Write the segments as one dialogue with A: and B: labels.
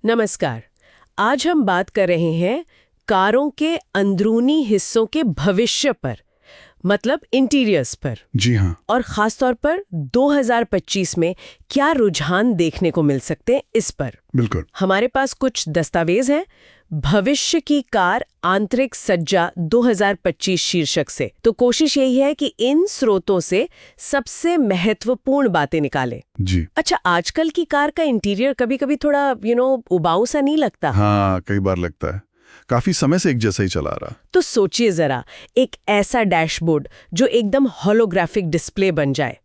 A: नमस्कार। आज हम बात कर रहे हैं कारों के अंदरूनी हिस्सों के भविष्य पर, मतलब इंटीरियर्स पर।
B: जी हाँ।
A: और खास तौर पर 2025 में क्या रुझान देखने को मिल सकते हैं इस पर।
B: बिल्कुल।
A: हमारे पास कुछ दस्तावेज हैं, भविष्य की कार आंतरिक सज्जा 2025 शीर्षक से। तो कोशिश यही है कि इन स्रोतों से सबसे महत्वपूर्ण बातें निकालें।
B: जी।
A: अच्छा, आजकल की कार का इंटीरियर कभी-कभी थोड़ा उबाऊ सा नहीं लगता?
B: हाँ, कई बार लगता है। काफी समय से एक जैसा ही चला रहा।
A: तो सोचिए जरा, एक ऐसा डैशबोर्ड जो एकदम होलोग्राफिक डिस्प्ले बन जाए,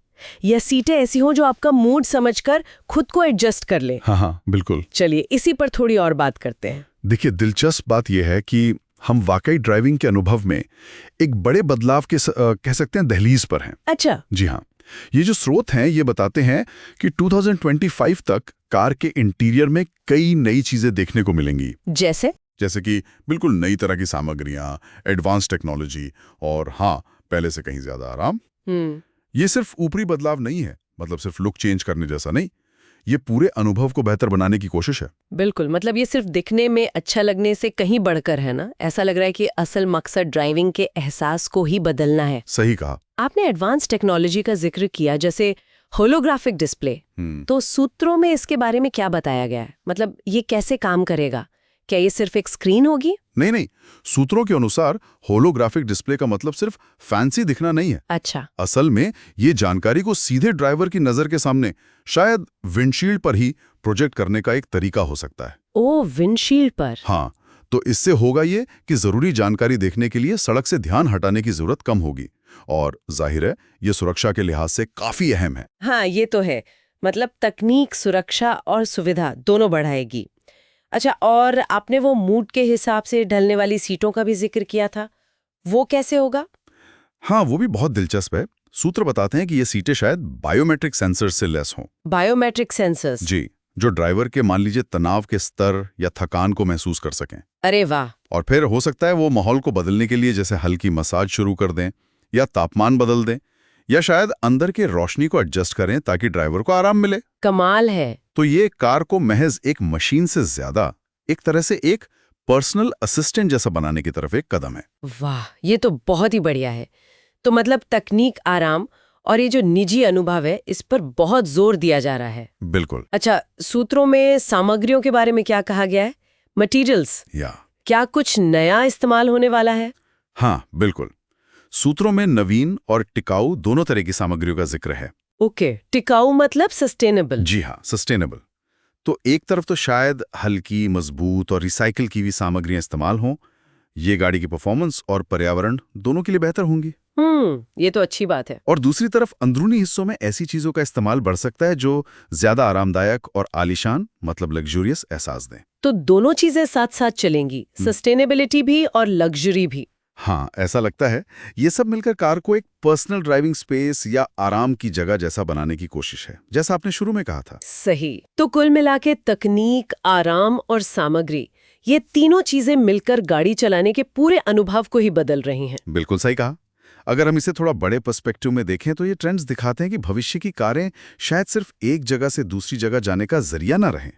A: या सीटें ऐसी हों जो आपका मूड समझकर खुद को एडजस्ट कर ले।
B: हाँ, बिल्कुल।
A: चलिए इसी पर थोड़ी और बात करते हैं।
B: देखिए, दिलचस्प बात यह है कि हम वाकई ड्राइविंग के अनुभव में एक बड़े बदलाव के कह सकते हैं दहलीज पर हैं।
A: अच्छा।
B: जी हाँ। ये जो स्रोत हैं ये बताते हैं कि 2025 तक कार के इंटीरियर में कई नई चीजें देखने को मिलेंगी।
A: जैसे
B: कि बिल्कुल नई तरह की सामग्रियां, एडवांस टेक्नोलॉजी और हाँ, पहले से कहीं ज्यादा आराम। ये सिर्फ ऊपरी बदलाव नहीं है, मतलब सिर्फ लुक चेंज करने जैसा नहीं, ये पूरे अनुभव को बेहतर बनाने की कोशिश है।
A: बिल्कुल, मतलब ये सिर्फ दिखने में अच्छा लगने से कहीं बढ़कर है ना। ऐसा लग रहा है कि असल मकसद ड्राइविंग के एहसास को ही बदलना है।
B: सही कहा।
A: आपने एडवांस टेक्नोलॉजी का जिक्र किया, जैसे होलोग्राफिक डिस्प्ले। तो सूत्रों में इसके बारे में क्या बताया गया है? मतलब ये कैसे काम करेगा? क्या ये सिर्फ एक स्क्रीन होगी?
B: नहीं, सूत्रों के अनुसार होलोग्राफिक डिस्प्ले का मतलब सिर्फ फैंसी दिखना नहीं है।
A: अच्छा।
B: असल में ये जानकारी को सीधे ड्राइवर की नजर के सामने, शायद विंडशील्ड पर ही प्रोजेक्ट करने का एक तरीका हो सकता है।
A: ओह, विंडशील्ड पर।
B: हाँ, तो इससे होगा ये कि जरूरी जानकारी देखने के लिए सड़क से ध्यान हटाने की जरूरत कम होगी, और जाहिर है ये सुरक्षा के लिहाज से काफी अहम है।
A: हाँ, ये तो है। मतलब तकनीक सुरक्षा और सुविधा दोनों बढ़ाएगी। अच्छा, और आपने वो मूड के हिसाब से ढलने वाली सीटों का भी जिक्र किया था, वो कैसे होगा?
B: हाँ, वो भी बहुत दिलचस्प है। सूत्र बताते हैं कि ये सीटें शायद बायोमेट्रिक सेंसर से लैस हों।
A: Biometric sensors?
B: जी, जो ड्राइवर के मान लीजिए तनाव के स्तर या थकान को महसूस कर सकें।
A: अरे वाह।
B: और फिर हो सकता है वो माहौल को बदलने के लिए जैसे हल्की मसाज शुरू कर दें, या तापमान बदल दें, या शायद अंदर के रोशनी को एडजस्ट करें ताकि ड्राइवर को आराम मिले।
A: कमाल है।
B: तो ये कार को महज एक मशीन से ज्यादा एक तरह से एक पर्सनल असिस्टेंट जैसा बनाने की तरफ एक कदम है।
A: वाह, ये तो बहुत ही बढ़िया है। तो मतलब तकनीक, आराम और ये जो निजी अनुभव है, इस पर बहुत जोर दिया जा रहा है।
B: बिल्कुल।
A: अच्छा, सूत्रों में सामग्रियों के बारे में क्या कहा गया है? मटीरियल्स, क्या कुछ नया इस्तेमाल होने वाला है?
B: हाँ, बिल्कुल। सूत्रों में नवीन और टिकाऊ दोनों तरह की सामग्रियों का जिक्र है।
A: ओके, टिकाऊ मतलब सस्टेनेबल।
B: जी हाँ, सस्टेनेबल। तो एक तरफ तो शायद हल्की, मजबूत और रिसाइकिल की हुई सामग्रियां इस्तेमाल हों। ये गाड़ी की परफॉर्मेंस और पर्यावरण दोनों के लिए बेहतर होंगी।
A: ये तो अच्छी बात है।
B: और दूसरी तरफ अंदरूनी हिस्सों में ऐसी चीजों का इस्तेमाल बढ़ सकता है जो ज्यादा आरामदायक और आलीशान, मतलब लग्जूरियस एहसास दें।
A: तो दोनों चीजें साथ साथ चलेंगी, सस्टेनेबिलिटी भी और लग्जरी भी।
B: हाँ, ऐसा लगता है। ये सब मिलकर कार को एक पर्सनल ड्राइविंग स्पेस या आराम की जगह जैसा बनाने की कोशिश है, जैसा आपने शुरू में कहा था।
A: सही। तो कुल मिला के तकनीक, आराम और सामग्री, ये तीनों चीजें मिलकर गाड़ी चलाने के पूरे अनुभव को ही बदल रही हैं।
B: बिल्कुल सही कहा। अगर हम इसे थोड़ा बड़े पर्सपेक्टिव में देखें तो ये ट्रेंड्स दिखाते हैं कि भविष्य की कारें शायद सिर्फ एक जगह से दूसरी जगह जाने का जरिया ना रहें।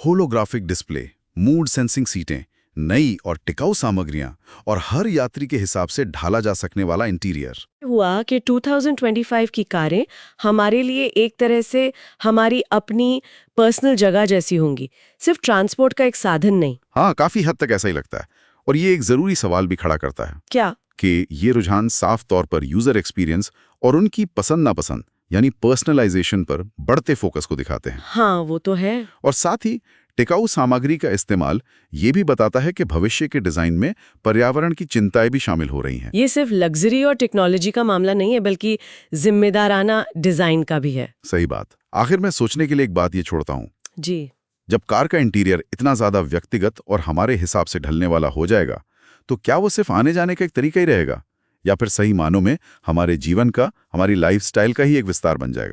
B: होलोग्राफिक डिस्प्ले, मूड सेंसिंग सीटें, नई और टिकाऊ सामग्रियां और हर यात्री के हिसाब से ढाला जा सकने वाला इंटीरियर।
A: हुआ कि 2025 की कारें हमारे लिए एक तरह से हमारी अपनी पर्सनल जगह जैसी होंगी, सिर्फ ट्रांसपोर्ट का एक साधन नहीं।
B: हाँ, काफी हद तक ऐसा ही लगता है। और ये एक जरूरी सवाल भी खड़ा करता है।
A: क्या?
B: कि ये रुझान साफ तौर पर यूजर एक्सपीरियंस और उनकी पसंद नापसंद यानी पर्सनलाइजेशन पर बढ़ते फोकस को दिखाते हैं।
A: हाँ, वो तो है।
B: और साथ ही टिकाऊ सामग्री का इस्तेमाल ये भी बताता है कि भविष्य के डिजाइन में पर्यावरण की चिंताएं भी शामिल हो रही हैं।
A: ये सिर्फ लग्जरी और टेक्नोलॉजी का मामला नहीं है, बल्कि जिम्मेदाराना डिजाइन का भी है।
B: सही बात। आखिर में सोचने के लिए एक बात ये छोड़ता हूँ
A: जी।
B: जब कार का इंटीरियर इतना ज्यादा व्यक्तिगत और हमारे हिसाब से ढलने वाला हो जाएगा, तो क्या वो सिर्फ आने जाने का एक तरीका ही रहेगा, या फिर सही मानों में हमारे जीवन का, हमारी लाइफस्टाइल का ही एक विस्तार बन जाएगा?